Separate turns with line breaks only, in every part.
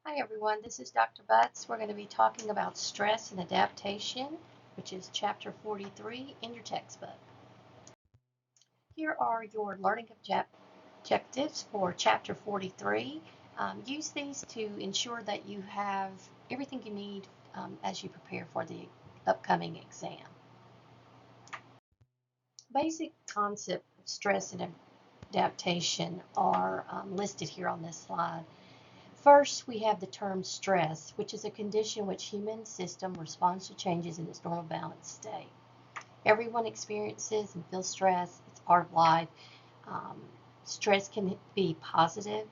Hi everyone, this is Dr. Butts. We're going to be talking about stress and adaptation, which is chapter 43 in your textbook. Here are your learning objectives for chapter 43. Use these to ensure that you have everything you need as you prepare for the upcoming exam. Basic concept of stress and adaptation are listed here on this slide. First, we have the term stress, which is a condition which human system responds to changes in its normal balance state. Everyone experiences and feels stress. It's part of life. Stress can be positive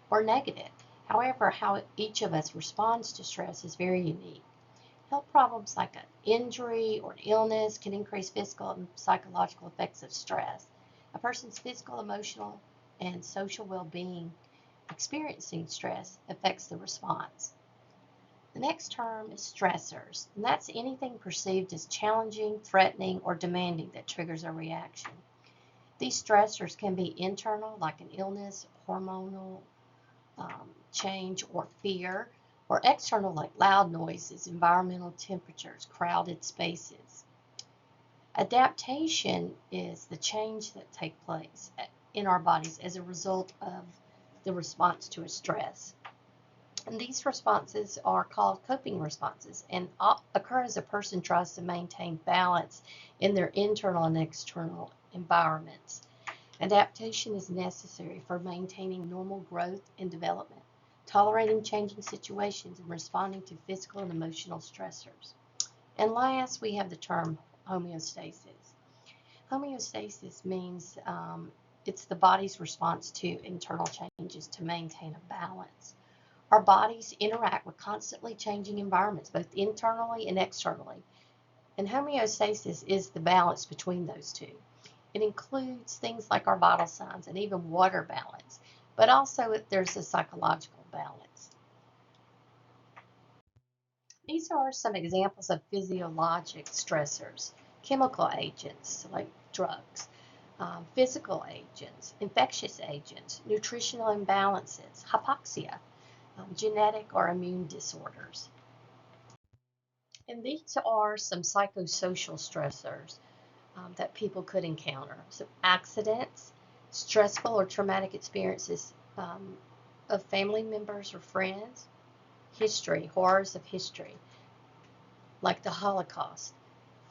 or negative. However, how each of us responds to stress is very unique. Health problems like an injury or an illness can increase physical and psychological effects of stress. A person's physical, emotional, and social well-being experiencing stress affects the response. The next term is stressors, and that's anything perceived as challenging, threatening, or demanding that triggers a reaction. These stressors can be internal, like an illness, hormonal change, or fear, or external, like loud noises, environmental temperatures, crowded spaces. Adaptation is the change that takes place in our bodies as a result of the response to a stress. And these responses are called coping responses and occur as a person tries to maintain balance in their internal and external environments. Adaptation is necessary for maintaining normal growth and development, tolerating changing situations, and responding to physical and emotional stressors. And last, we have the term homeostasis. Homeostasis means it's the body's response to internal changes to maintain a balance. Our bodies interact with constantly changing environments, both internally and externally. And homeostasis is the balance between those two. It includes things like our vital signs and even water balance, but also there's a psychological balance. These are some examples of physiologic stressors: chemical agents like drugs, physical agents, infectious agents, nutritional imbalances, hypoxia, genetic or immune disorders. And these are some psychosocial stressors that people could encounter. So accidents, stressful or traumatic experiences of family members or friends, history, horrors of history, like the Holocaust,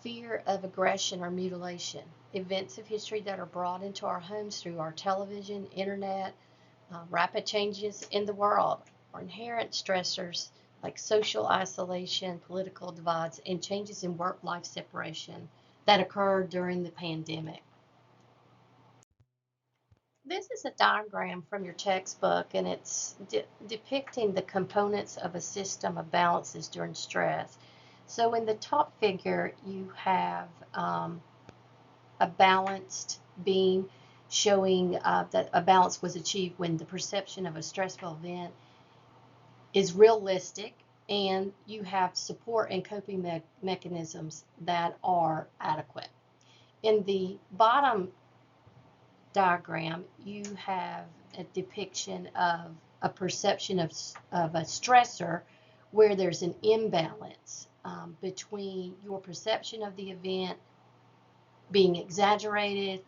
fear of aggression or mutilation, events of history that are brought into our homes through our television, internet, rapid changes in the world, or inherent stressors like social isolation, political divides, and changes in work-life separation that occurred during the pandemic. This is a diagram from your textbook, and it's depicting the components of a system of balances during stress. So in the top figure, you have a balanced beam showing that a balance was achieved when the perception of a stressful event is realistic and you have support and coping mechanisms that are adequate. In the bottom diagram, you have a depiction of a perception of a stressor where there's an imbalance between your perception of the event being exaggerated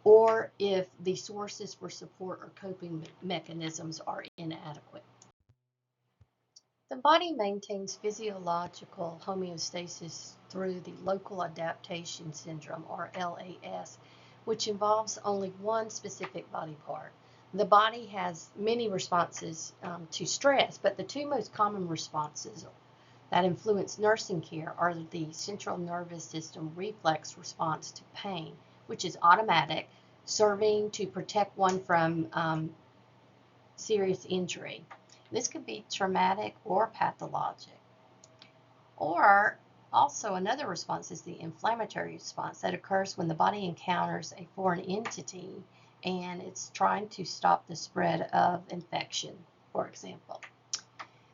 or if the sources for support or coping mechanisms are inadequate. The body maintains physiological homeostasis through the local adaptation syndrome, or LAS, which involves only one specific body part. The body has many responses to stress, but the two most common responses that influence nursing care are the central nervous system reflex response to pain, which is automatic, serving to protect one from serious injury. This could be traumatic or pathologic. Or also another response is the inflammatory response that occurs when the body encounters a foreign entity and it's trying to stop the spread of infection, for example.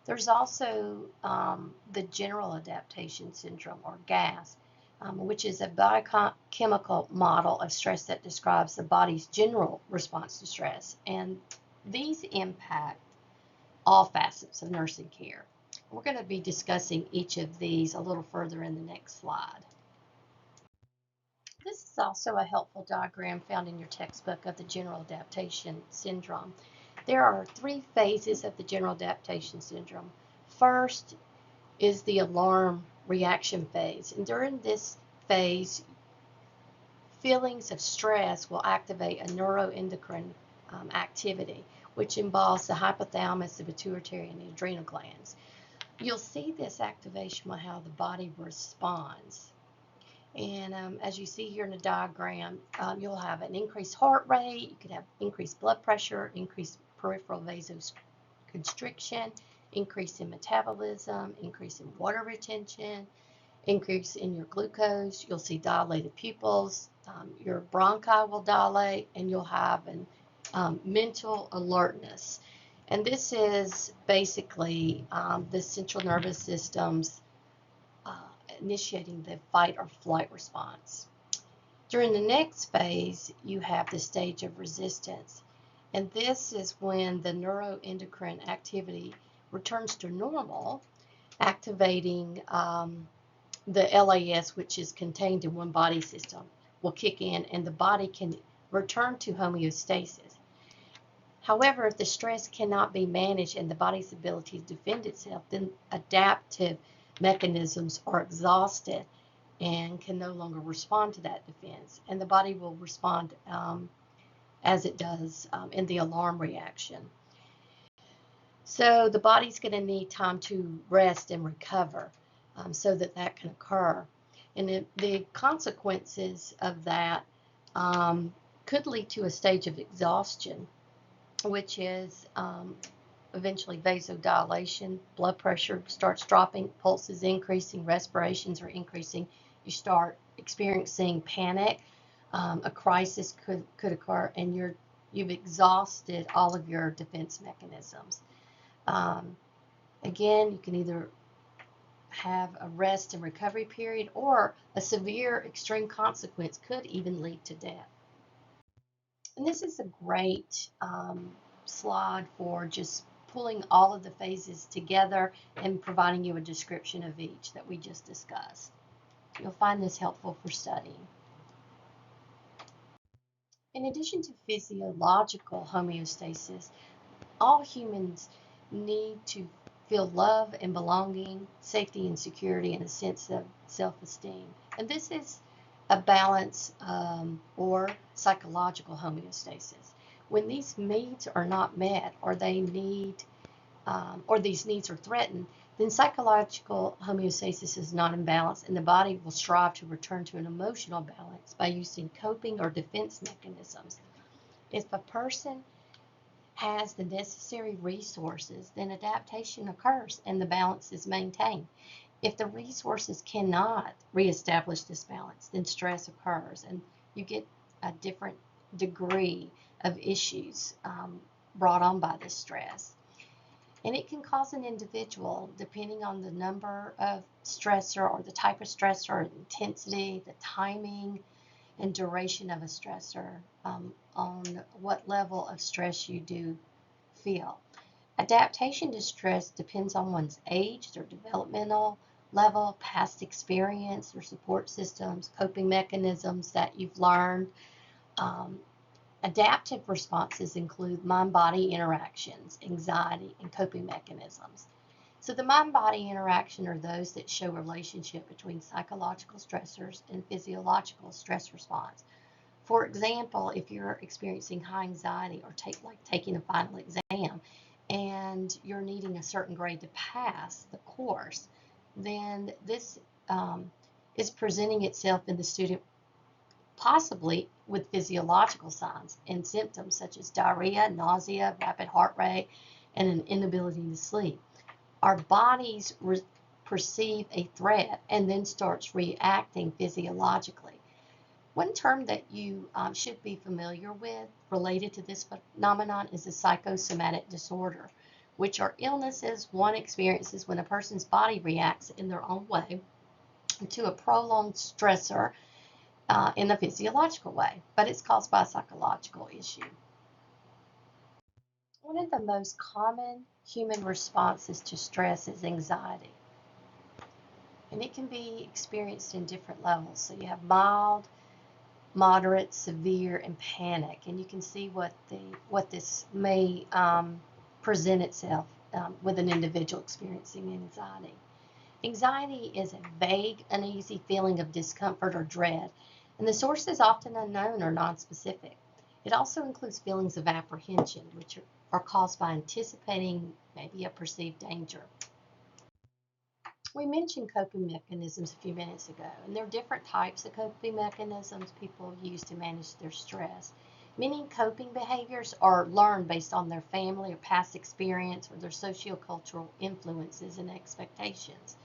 There's also the general adaptation syndrome, or GAS, which is a biochemical model of stress that describes the body's general response to stress. And these impact all facets of nursing care. We're going to be discussing each of these a little further in the next slide. This is also a helpful diagram found in your textbook of the general adaptation syndrome. There are 3 phases of the general adaptation syndrome. First is the alarm reaction phase, and during this phase, feelings of stress will activate a neuroendocrine activity, which involves the hypothalamus, the pituitary, and the adrenal glands. You'll see this activation with how the body responds. And as you see here in the diagram, you'll have an increased heart rate, you could have increased blood pressure, increased peripheral vasoconstriction, increase in metabolism, increase in water retention, increase in your glucose. You'll see dilated pupils, your bronchi will dilate, and you'll have an mental alertness. And this is basically the central nervous system's initiating the fight or flight response. During the next phase, you have the stage of resistance. And this is when the neuroendocrine activity returns to normal, activating the LAS, which is contained in one body system, will kick in and the body can return to homeostasis. However, if the stress cannot be managed and the body's ability to defend itself, then adaptive mechanisms are exhausted and can no longer respond to that defense. And the body will respond as it does in the alarm reaction. So the body's going to need time to rest and recover so that that can occur. And the consequences of that could lead to a stage of exhaustion, which is eventually vasodilation, blood pressure starts dropping, pulse is increasing, respirations are increasing. You start experiencing panic. A crisis could occur, and you've exhausted all of your defense mechanisms. Again, you can either have a rest and recovery period, or a severe extreme consequence could even lead to death. And this is a great slide for just pulling all of the phases together and providing you a description of each that we just discussed. You'll find this helpful for studying. In addition to physiological homeostasis, all humans need to feel love and belonging, safety and security, and a sense of self-esteem. And this is a balance or psychological homeostasis. When these needs are not met, or these needs are threatened, then psychological homeostasis is not in balance, and the body will strive to return to an emotional balance by using coping or defense mechanisms. If a person has the necessary resources, then adaptation occurs and the balance is maintained. If the resources cannot reestablish this balance, then stress occurs and you get a different degree of issues brought on by this stress. And it can cause an individual, depending on the number of stressor or the type of stressor, intensity, the timing and duration of a stressor, on what level of stress you do feel. Adaptation to stress depends on one's age, their developmental level, past experience, their support systems, coping mechanisms that you've learned. Adaptive responses include mind-body interactions, anxiety, and coping mechanisms. So the mind-body interaction are those that show a relationship between psychological stressors and physiological stress response. For example, if you're experiencing high anxiety or taking a final exam and you're needing a certain grade to pass the course, then this is presenting itself in the student possibly with physiological signs and symptoms such as diarrhea, nausea, rapid heart rate, and an inability to sleep. Our bodies perceive a threat and then starts reacting physiologically. One term that you should be familiar with related to this phenomenon is a psychosomatic disorder, which are illnesses one experiences when a person's body reacts in their own way to a prolonged stressor in a physiological way, but it's caused by a psychological issue. One of the most common human responses to stress is anxiety, and it can be experienced in different levels. So you have mild, moderate, severe, and panic, and you can see what this may present itself with an individual experiencing anxiety. Anxiety is a vague, uneasy feeling of discomfort or dread, and the source is often unknown or nonspecific. It also includes feelings of apprehension, which are caused by anticipating maybe a perceived danger. We mentioned coping mechanisms a few minutes ago, and there are different types of coping mechanisms people use to manage their stress. Many coping behaviors are learned based on their family or past experience or their sociocultural influences and expectations.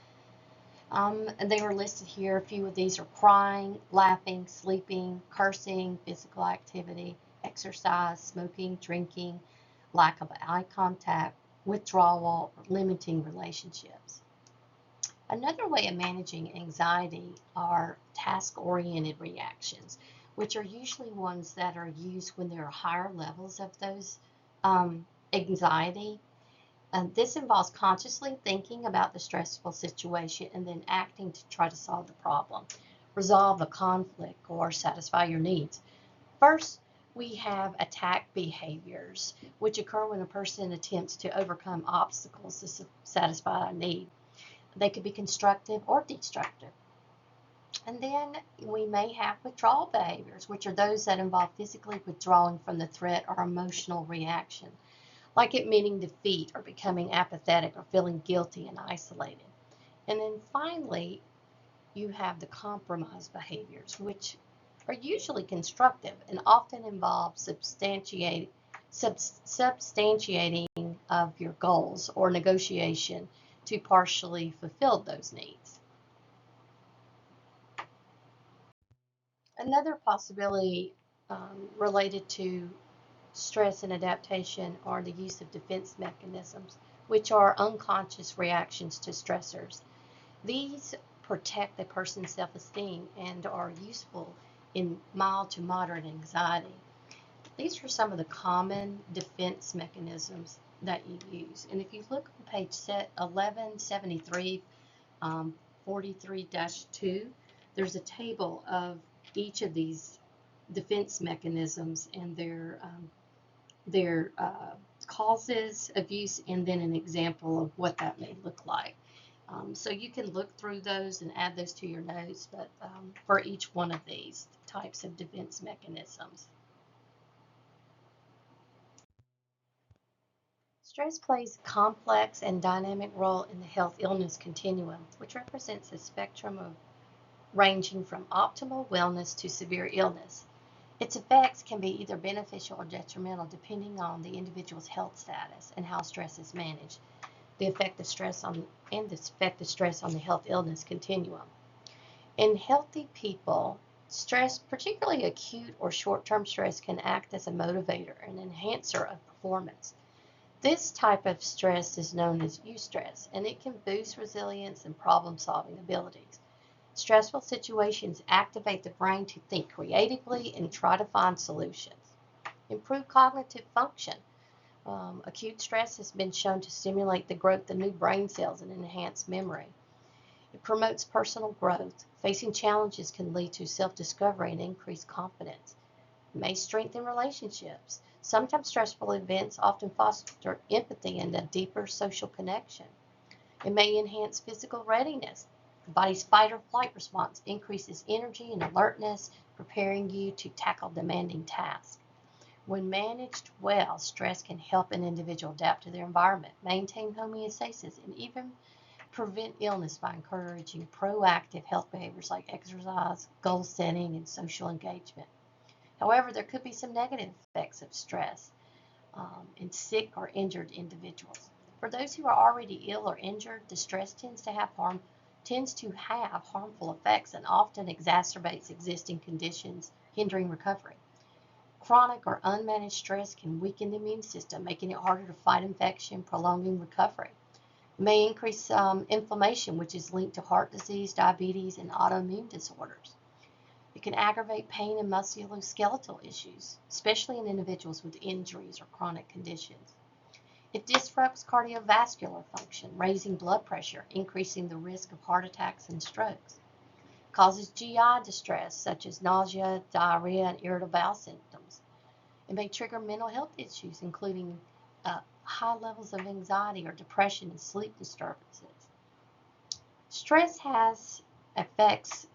And they were listed here. A few of these are crying, laughing, sleeping, cursing, physical activity, exercise, smoking, drinking, lack of eye contact, withdrawal, or limiting relationships. Another way of managing anxiety are task-oriented reactions, which are usually ones that are used when there are higher levels of those anxiety. This involves consciously thinking about the stressful situation and then acting to try to solve the problem, resolve a conflict, or satisfy your needs. First, we have attack behaviors, which occur when a person attempts to overcome obstacles to satisfy a need. They could be constructive or destructive. And then we may have withdrawal behaviors, which are those that involve physically withdrawing from the threat or emotional reaction, like admitting defeat or becoming apathetic or feeling guilty and isolated. And then finally, you have the compromise behaviors, which are usually constructive and often involve substantiating of your goals or negotiation to partially fulfill those needs. Another possibility related to stress and adaptation are the use of defense mechanisms, which are unconscious reactions to stressors. These protect a person's self-esteem and are useful in mild to moderate anxiety. These are some of the common defense mechanisms that you use. And if you look on page 1173, 43-2, there's a table of each of these defense mechanisms and their causes of use, and then an example of what that may look like. So you can look through those and add those to your notes, but for each one of these types of defense mechanisms. Stress plays a complex and dynamic role in the health-illness continuum, which represents a spectrum of ranging from optimal wellness to severe illness. Its effects can be either beneficial or detrimental depending on the individual's health status and how stress is managed. The effect of stress on the health illness continuum. In healthy people, stress, particularly acute or short-term stress, can act as a motivator and enhancer of performance. This type of stress is known as eustress, and it can boost resilience and problem-solving abilities. Stressful situations activate the brain to think creatively and try to find solutions. Improve cognitive function. Acute stress has been shown to stimulate the growth of new brain cells and enhance memory. It promotes personal growth. Facing challenges can lead to self-discovery and increased confidence. It may strengthen relationships. Sometimes stressful events often foster empathy and a deeper social connection. It may enhance physical readiness. The body's fight or flight response increases energy and alertness, preparing you to tackle demanding tasks. When managed well, stress can help an individual adapt to their environment, maintain homeostasis, and even prevent illness by encouraging proactive health behaviors like exercise, goal setting, and social engagement. However, there could be some negative effects of stress in sick or injured individuals. For those who are already ill or injured, the stress tends to have harmful effects and often exacerbates existing conditions, hindering recovery. Chronic or unmanaged stress can weaken the immune system, making it harder to fight infection, prolonging recovery. It may increase inflammation, which is linked to heart disease, diabetes, and autoimmune disorders. It can aggravate pain and musculoskeletal issues, especially in individuals with injuries or chronic conditions. It disrupts cardiovascular function, raising blood pressure, increasing the risk of heart attacks and strokes. Causes GI distress, such as nausea, diarrhea, and irritable bowel symptoms. It may trigger mental health issues, including high levels of anxiety or depression and sleep disturbances. Stress has affects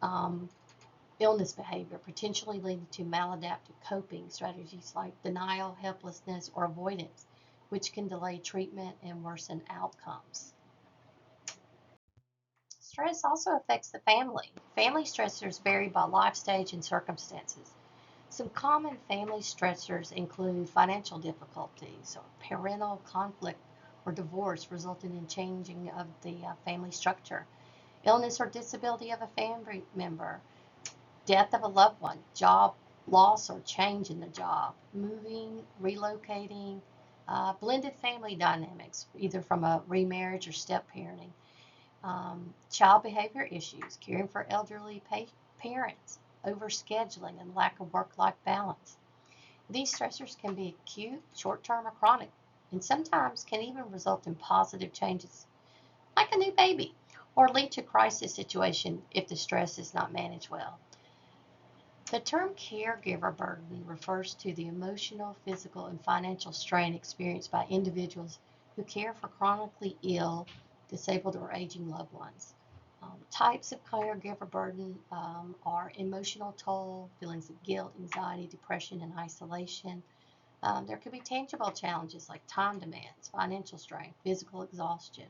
illness behavior, potentially leading to maladaptive coping strategies like denial, helplessness, or avoidance, which can delay treatment and worsen outcomes. Stress also affects the family. Family stressors vary by life stage and circumstances. Some common family stressors include financial difficulties or parental conflict or divorce resulting in changing of the family structure, illness or disability of a family member, death of a loved one, job loss or change in the job, moving, relocating, blended family dynamics, either from a remarriage or step parenting, child behavior issues, caring for elderly parents, overscheduling, and lack of work-life balance. These stressors can be acute, short-term, or chronic, and sometimes can even result in positive changes, like a new baby, or lead to crisis situation if the stress is not managed well. The term caregiver burden refers to the emotional, physical, and financial strain experienced by individuals who care for chronically ill, disabled, or aging loved ones. Types of caregiver burden are emotional toll, feelings of guilt, anxiety, depression, and isolation. There could be tangible challenges like time demands, financial strain, physical exhaustion.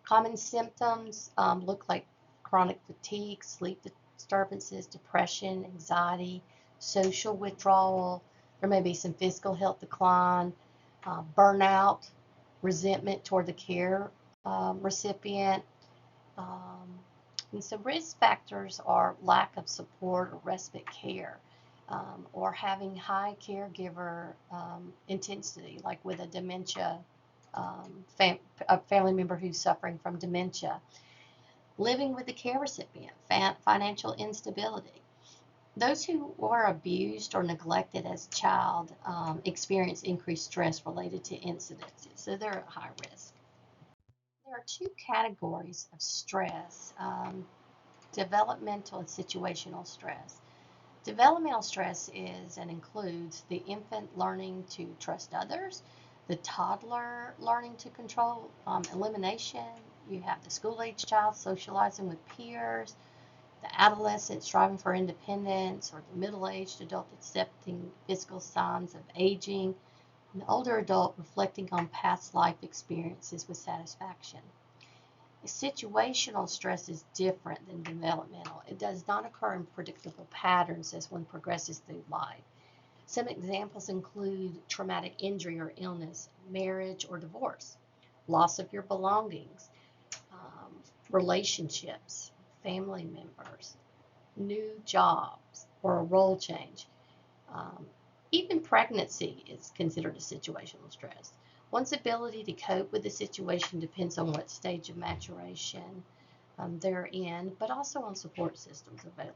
Common symptoms look like chronic fatigue, sleep disturbances, depression, anxiety, social withdrawal. There may be some physical health decline, burnout, resentment toward the care recipient. Um, and so risk factors are lack of support or respite care, or having high caregiver intensity, like with a dementia, a family member who's suffering from dementia, living with the care recipient, financial instability. Those who were abused or neglected as a child experience increased stress related to incidences, so they're at high risk. There are two categories of stress, developmental and situational stress. Developmental stress is and includes the infant learning to trust others, the toddler learning to control elimination. You have the school age child socializing with peers, the adolescent striving for independence, or the middle aged adult accepting physical signs of aging, and the older adult reflecting on past life experiences with satisfaction. Situational stress is different than developmental. It does not occur in predictable patterns as one progresses through life. Some examples include traumatic injury or illness, marriage or divorce, loss of your belongings, um, relationships, family members, new jobs, or a role change. Um, Even pregnancy is considered a situational stress. One's ability to cope with the situation depends on what stage of maturation they're in, but also on support systems available.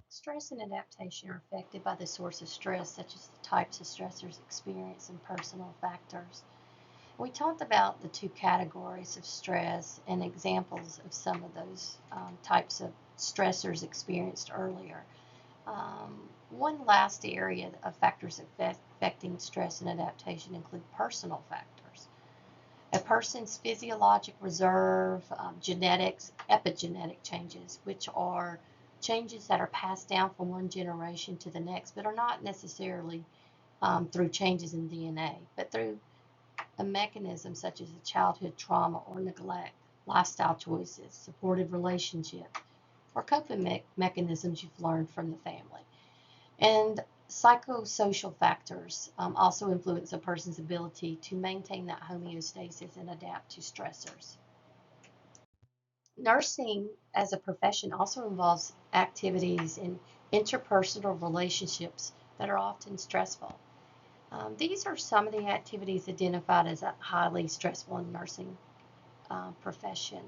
Stress and adaptation are affected by the source of stress, such as the types of stressors experienced and personal factors. We talked about the two categories of stress and examples of some of those types of stressors experienced earlier. One last area of factors affecting stress and adaptation include personal factors. A person's physiologic reserve, genetics, epigenetic changes, which are changes that are passed down from one generation to the next, but are not necessarily through changes in DNA, but through a mechanism such as a childhood trauma or neglect, lifestyle choices, supportive relationships, or coping mechanisms you've learned from the family. And psychosocial factors also influence a person's ability to maintain that homeostasis and adapt to stressors. Nursing as a profession also involves activities in interpersonal relationships that are often stressful. These are some of the activities identified as a highly stressful in nursing profession.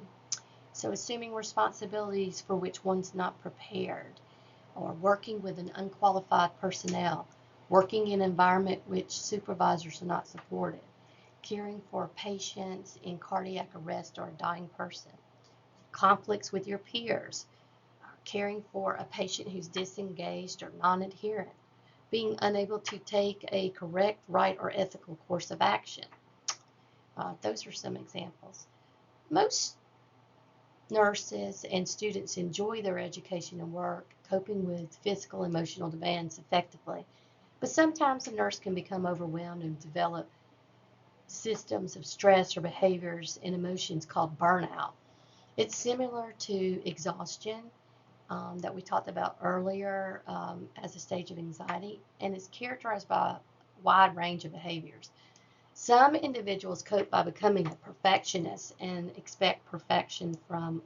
So assuming responsibilities for which one's not prepared, or working with an unqualified personnel, working in an environment which supervisors are not supported, caring for patients in cardiac arrest or a dying person, conflicts with your peers, caring for a patient who's disengaged or non-adherent, being unable to take a correct, right, or ethical course of action. Those are some examples. Most nurses and students enjoy their education and work, coping with physical and emotional demands effectively. But sometimes a nurse can become overwhelmed and develop systems of stress or behaviors and emotions called burnout. It's similar to exhaustion that we talked about earlier as a stage of anxiety, and it's characterized by a wide range of behaviors. Some individuals cope by becoming a perfectionist and expect perfection from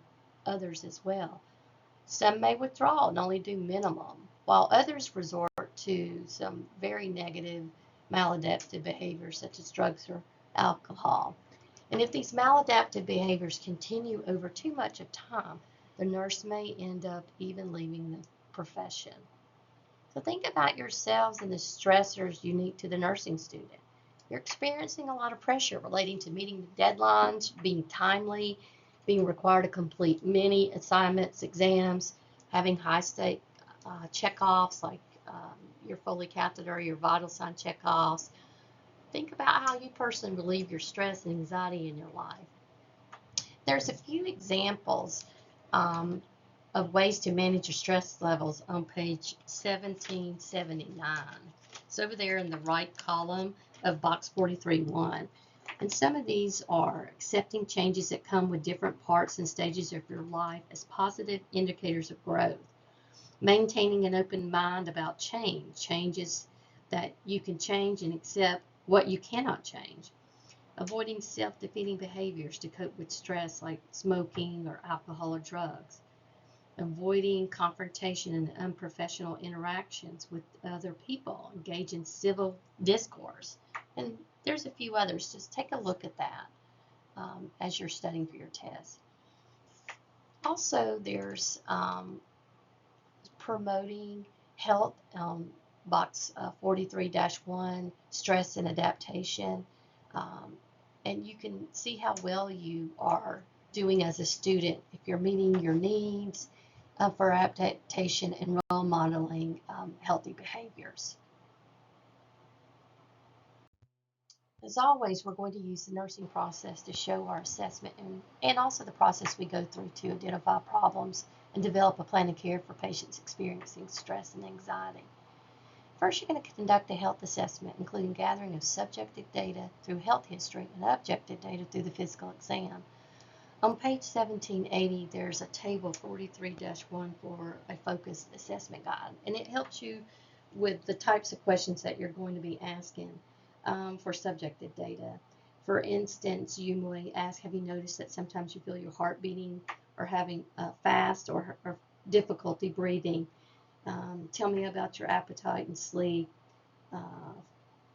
others as well. Some may withdraw and only do minimum, while others resort to some very negative maladaptive behaviors such as drugs or alcohol. And if these maladaptive behaviors continue over too much of time, the nurse may end up even leaving the profession. So think about yourselves and the stressors unique to the nursing student. You're experiencing a lot of pressure relating to meeting deadlines, being timely, being required to complete many assignments, exams, having high stake checkoffs like your Foley catheter, your vital sign checkoffs. Think about how you personally relieve your stress and anxiety in your life. There's a few examples um, of ways to manage your stress levels on page 1779. It's over there in the right column of box 43-1. And some of these are accepting changes that come with different parts and stages of your life as positive indicators of growth. Maintaining an open mind about change, changes that you can change and accept what you cannot change. Avoiding self-defeating behaviors to cope with stress like smoking or alcohol or drugs. Avoiding confrontation and unprofessional interactions with other people. Engage in civil discourse. And there's a few others. Just take a look at that as you're studying for your test. Also, there's promoting health, box 43-1, stress and adaptation. Um, and you can see how well you are doing as a student if you're meeting your needs for adaptation and role modeling healthy behaviors. As always, we're going to use the nursing process to show our assessment and also the process we go through to identify problems and develop a plan of care for patients experiencing stress and anxiety. First, you're going to conduct a health assessment, including gathering of subjective data through health history and objective data through the physical exam. On page 1780, there's a table 43-1 for a focused assessment guide, and it helps you with the types of questions that you're going to be asking for subjective data. For instance, you may ask, have you noticed that sometimes you feel your heart beating or having fast or difficulty breathing? Tell me about your appetite and sleep.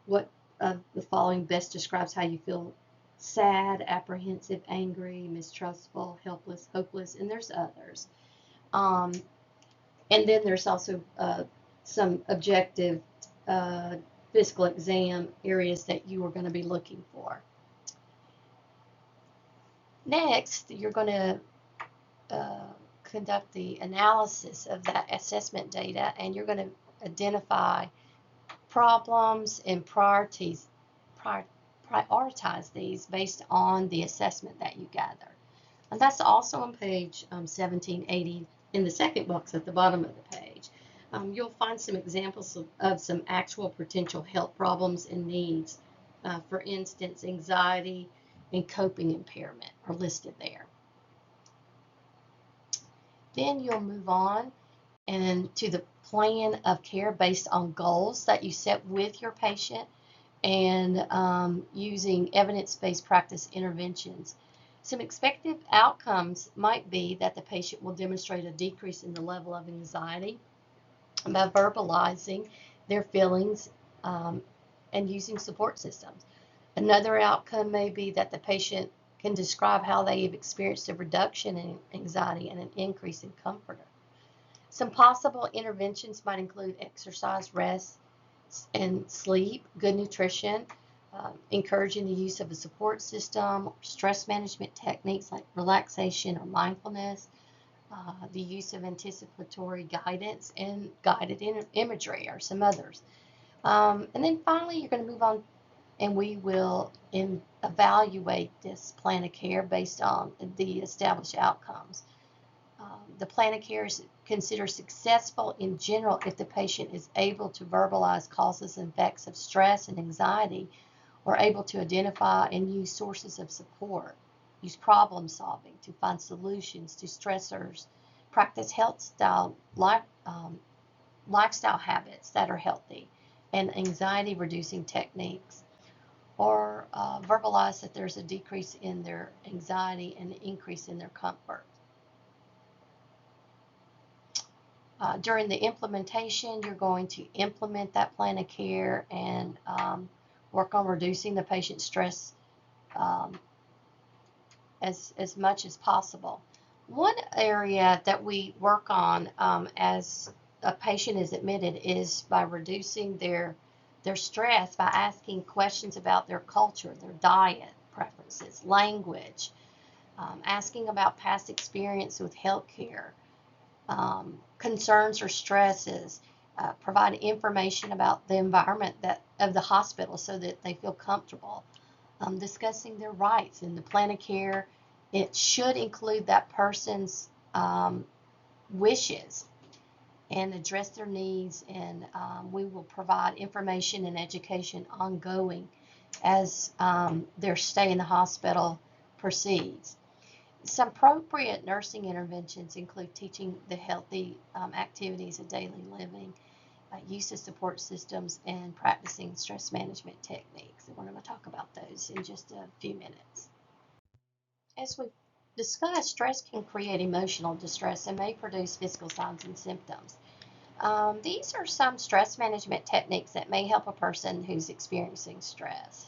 What of the following best describes how you feel sad, apprehensive, angry, mistrustful, helpless, hopeless, and there's others. Um, and then there's also some objective physical exam areas that you are going to be looking for. Next, you're going to conduct the analysis of that assessment data, and you're going to identify problems and prioritize these based on the assessment that you gather. And that's also on page 1780 in the second box at the bottom of the page. You'll find some examples of some actual potential health problems and needs. For instance, anxiety and coping impairment are listed there. Then you'll move on and to the plan of care based on goals that you set with your patient and using evidence-based practice interventions. Some expected outcomes might be that the patient will demonstrate a decrease in the level of anxiety by verbalizing their feelings and using support systems. Another outcome may be that the patient can describe how they have experienced a reduction in anxiety and an increase in comfort. Some possible interventions might include exercise, rest, and sleep, good nutrition, encouraging the use of a support system, stress management techniques like relaxation or mindfulness, the use of anticipatory guidance, and guided imagery are some others. And then finally, you're going to move on and we will evaluate this plan of care based on the established outcomes. The plan of care is considered successful in general if the patient is able to verbalize causes and effects of stress and anxiety, or able to identify and use sources of support, use problem solving to find solutions to stressors, practice lifestyle habits that are healthy, and anxiety reducing techniques, or verbalize that there's a decrease in their anxiety and an increase in their comfort. During the implementation, you're going to implement that plan of care and work on reducing the patient's stress um, as much as possible. One area that we work on as a patient is admitted is by reducing their stress by asking questions about their culture, their diet preferences, language, asking about past experience with healthcare, concerns or stresses, provide information about the environment of the hospital so that they feel comfortable, discussing their rights. In the plan of care, it should include that person's wishes and address their needs, and we will provide information and education ongoing as their stay in the hospital proceeds. Some appropriate nursing interventions include teaching the healthy activities of daily living, use of support systems, and practicing stress management techniques. And we're going to talk about those in just a few minutes. As we've discussed, stress can create emotional distress and may produce physical signs and symptoms. These are some stress management techniques that may help a person who's experiencing stress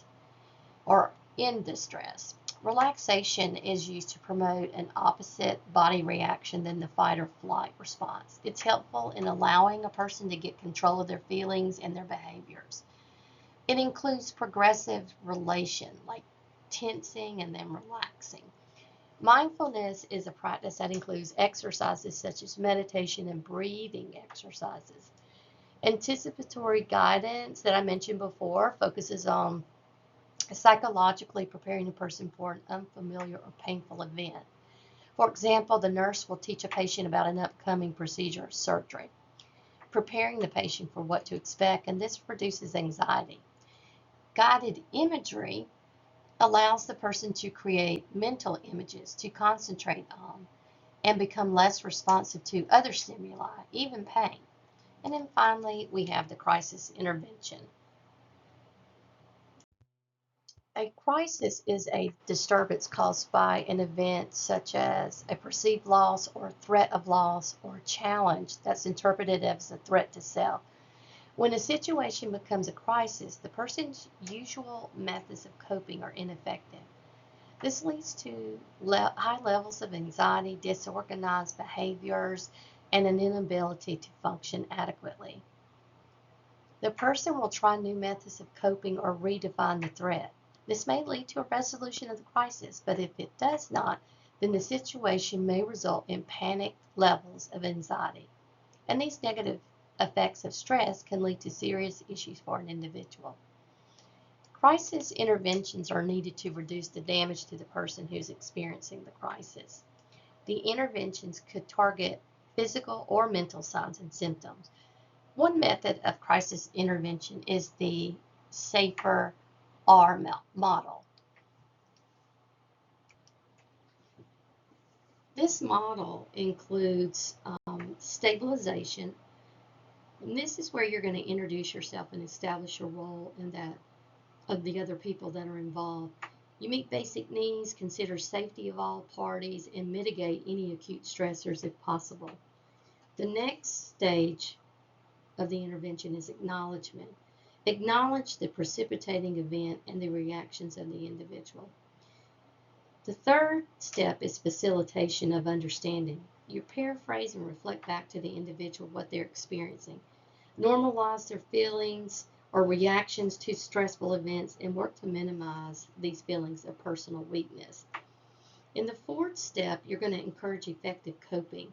or in distress. Relaxation is used to promote an opposite body reaction than the fight or flight response. It's helpful in allowing a person to get control of their feelings and their behaviors. It includes progressive relation, like tensing and then relaxing. Mindfulness is a practice that includes exercises such as meditation and breathing exercises. Anticipatory guidance that I mentioned before focuses on psychologically preparing a person for an unfamiliar or painful event. For example, the nurse will teach a patient about an upcoming procedure or surgery, preparing the patient for what to expect, and this reduces anxiety. Guided imagery allows the person to create mental images to concentrate on and become less responsive to other stimuli, even pain. And then finally, we have the crisis intervention. A crisis is a disturbance caused by an event such as a perceived loss or threat of loss or challenge that's interpreted as a threat to self. When a situation becomes a crisis, the person's usual methods of coping are ineffective. This leads to high levels of anxiety, disorganized behaviors, and an inability to function adequately. The person will try new methods of coping or redefine the threat. This may lead to a resolution of the crisis, but if it does not, then the situation may result in panic levels of anxiety. And these negative effects of stress can lead to serious issues for an individual. Crisis interventions are needed to reduce the damage to the person who's experiencing the crisis. The interventions could target physical or mental signs and symptoms. One method of crisis intervention is the SAFER R model. This model includes stabilization, and this is where you're going to introduce yourself and establish your role in that of the other people that are involved. You meet basic needs, consider safety of all parties, and mitigate any acute stressors if possible. The next stage of the intervention is acknowledgement. Acknowledge the precipitating event and the reactions of the individual. The third step is facilitation of understanding. You paraphrase and reflect back to the individual what they're experiencing. Normalize their feelings or reactions to stressful events and work to minimize these feelings of personal weakness. In the fourth step, you're going to encourage effective coping.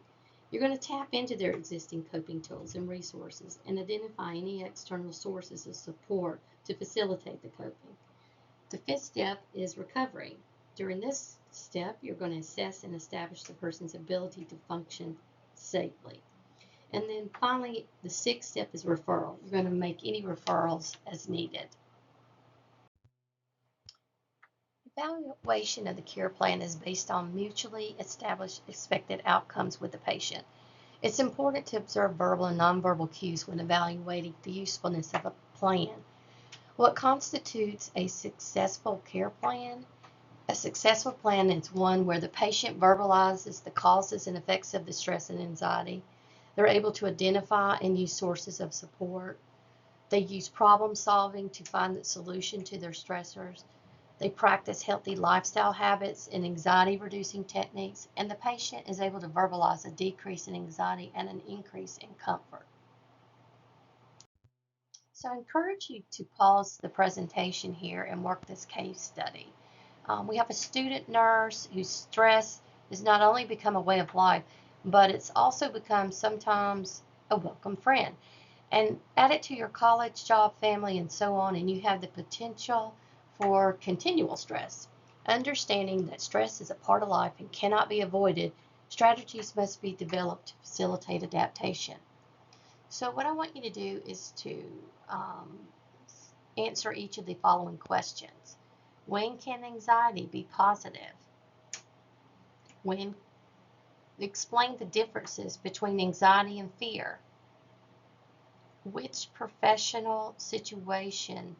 You're going to tap into their existing coping tools and resources and identify any external sources of support to facilitate the coping. The fifth step is recovery. During this step, you're going to assess and establish the person's ability to function safely. And then finally, the sixth step is referral. You're going to make any referrals as needed. Evaluation of the care plan is based on mutually established expected outcomes with the patient. It's important to observe verbal and nonverbal cues when evaluating the usefulness of a plan. What constitutes a successful care plan? A successful plan is one where the patient verbalizes the causes and effects of the stress and anxiety. They're able to identify and use sources of support. They use problem solving to find the solution to their stressors. They practice healthy lifestyle habits and anxiety reducing techniques, and the patient is able to verbalize a decrease in anxiety and an increase in comfort. So I encourage you to pause the presentation here and work this case study. We have a student nurse whose stress has not only become a way of life, but it's also become sometimes a welcome friend. And add it to your college, job, family, and so on, and you have the potential for continual stress. Understanding that stress is a part of life and cannot be avoided, strategies must be developed to facilitate adaptation. So what I want you to do is to answer each of the following questions. When can anxiety be positive? When explain the differences between anxiety and fear. Which professional situation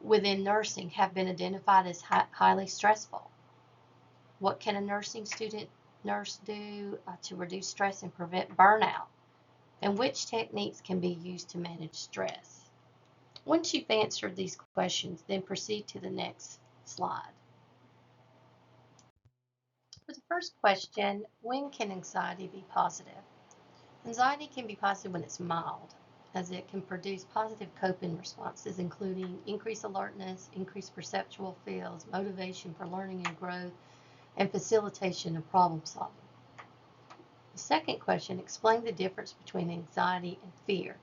within nursing have been identified as highly stressful? What can a nursing student nurse do to reduce stress and prevent burnout? And which techniques can be used to manage stress? Once you've answered these questions, then proceed to the next slide. For the first question, when can anxiety be positive? Anxiety can be positive when it's mild, as it can produce positive coping responses, including increased alertness, increased perceptual fields, motivation for learning and growth, and facilitation of problem solving. The second question, explain the difference between anxiety and fear.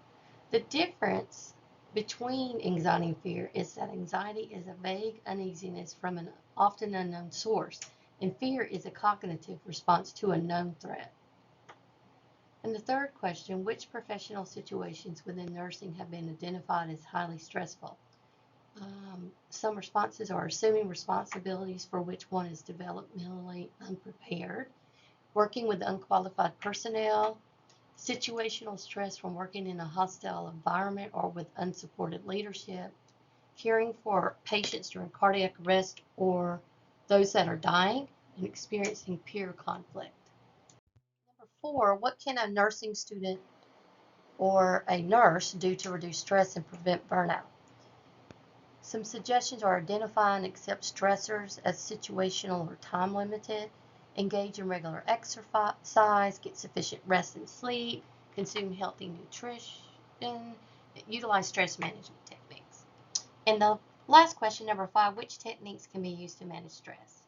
The difference between anxiety and fear is that anxiety is a vague uneasiness from an often unknown source, and fear is a cognitive response to a known threat. And the third question, which professional situations within nursing have been identified as highly stressful? Some responses are assuming responsibilities for which one is developmentally unprepared, working with unqualified personnel, situational stress from working in a hostile environment or with unsupported leadership, caring for patients during cardiac arrest or those that are dying, and experiencing peer conflict. Number 4, what can a nursing student or a nurse do to reduce stress and prevent burnout? Some suggestions are identify and accept stressors as situational or time limited, engage in regular exercise, get sufficient rest and sleep, consume healthy nutrition, utilize stress management techniques. And the last question, number 5, which techniques can be used to manage stress?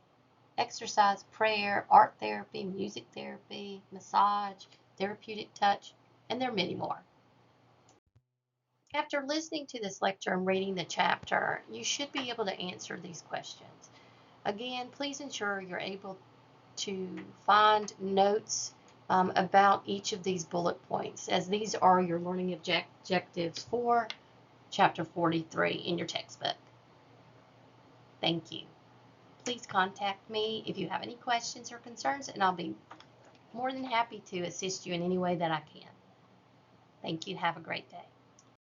Exercise, prayer, art therapy, music therapy, massage, therapeutic touch, and there are many more. After listening to this lecture and reading the chapter, you should be able to answer these questions. Again, please ensure you're able to find notes about each of these bullet points, as these are your learning objectives for Chapter 43 in your textbook. Thank you. Please contact me if you have any questions or concerns, and I'll be more than happy to assist you in any way that I can. Thank you. Have a great day.